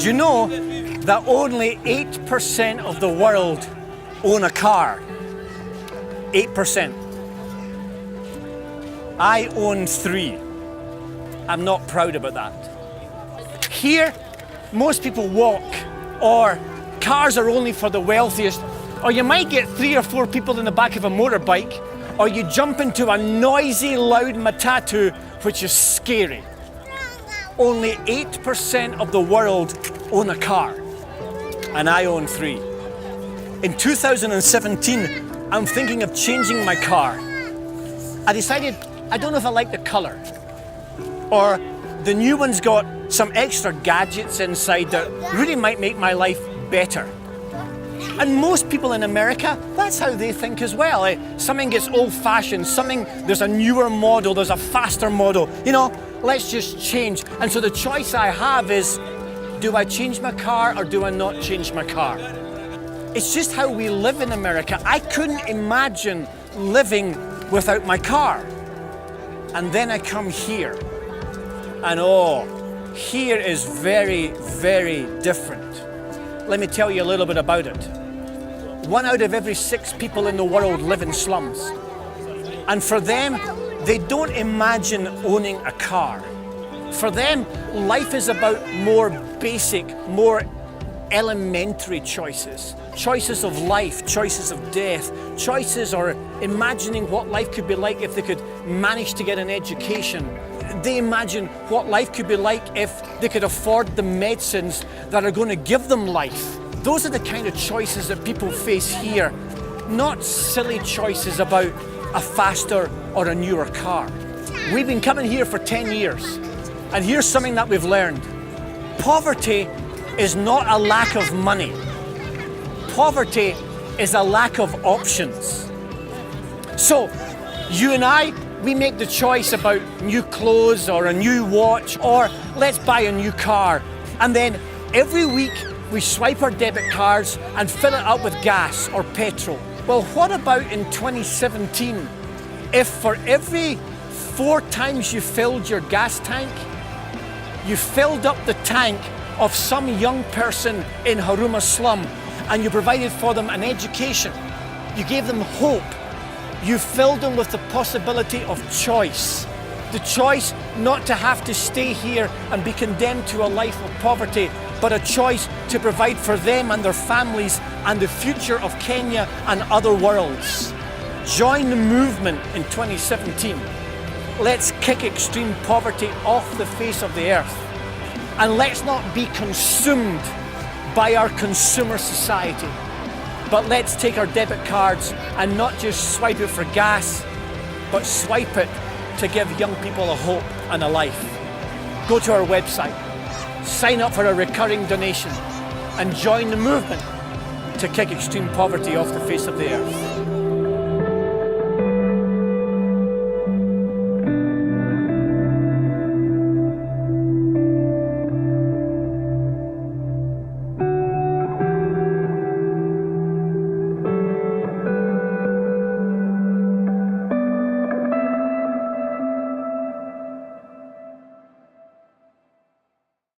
Do you know that only 8% of the world own a car? 8%. I own 3. I'm not proud about that. Here, most people walk, or cars are only for the wealthiest, or you might get 3 or 4 people in the back of a motorbike, or you jump into a noisy, loud matatu, which is scary. Only 8% of the world own a car, and I own 3. In 2017, I'm thinking of changing my car. I decided I don't know if I like the color, or the new one's got some extra gadgets inside that really might make my life better. And most people in America, that's how they think as well. Something gets old-fashioned, there's a newer model, there's a faster model. You know, let's just change. And so the choice I have is, do I change my car or do I not change my car? It's just how we live in America. I couldn't imagine living without my car. And then I come here, and here is very, very different. Let me tell you a little bit about it. 1 out of every 6 people in the world live in slums. And for them, they don't imagine owning a car. For them, life is about more basic, more elementary choices. Choices of life, choices of death, choices or imagining what life could be like if they could manage to get an education. They imagine what life could be like if they could afford the medicines that are going to give them life. Those are the kind of choices that people face here, not silly choices about a faster or a newer car. We've been coming here for 10 years, and here's something that we've learned. Poverty is not a lack of money. Poverty is a lack of options. So, you and I, we make the choice about new clothes or a new watch, or let's buy a new car. And then every week we swipe our debit cards and fill it up with gas or petrol. Well, what about in 2017? If for every 4 times you filled your gas tank, you filled up the tank of some young person in Huruma slum, and you provided for them an education, you gave them hope, you filled them with the possibility of choice. The choice not to have to stay here and be condemned to a life of poverty, but a choice to provide for them and their families and the future of Kenya and other worlds. Join the movement in 2017. Let's kick extreme poverty off the face of the earth. And let's not be consumed by our consumer society. But let's take our debit cards and not just swipe it for gas, but swipe it to give young people a hope and a life. Go to our website, sign up for a recurring donation, and join the movement to kick extreme poverty off the face of the earth.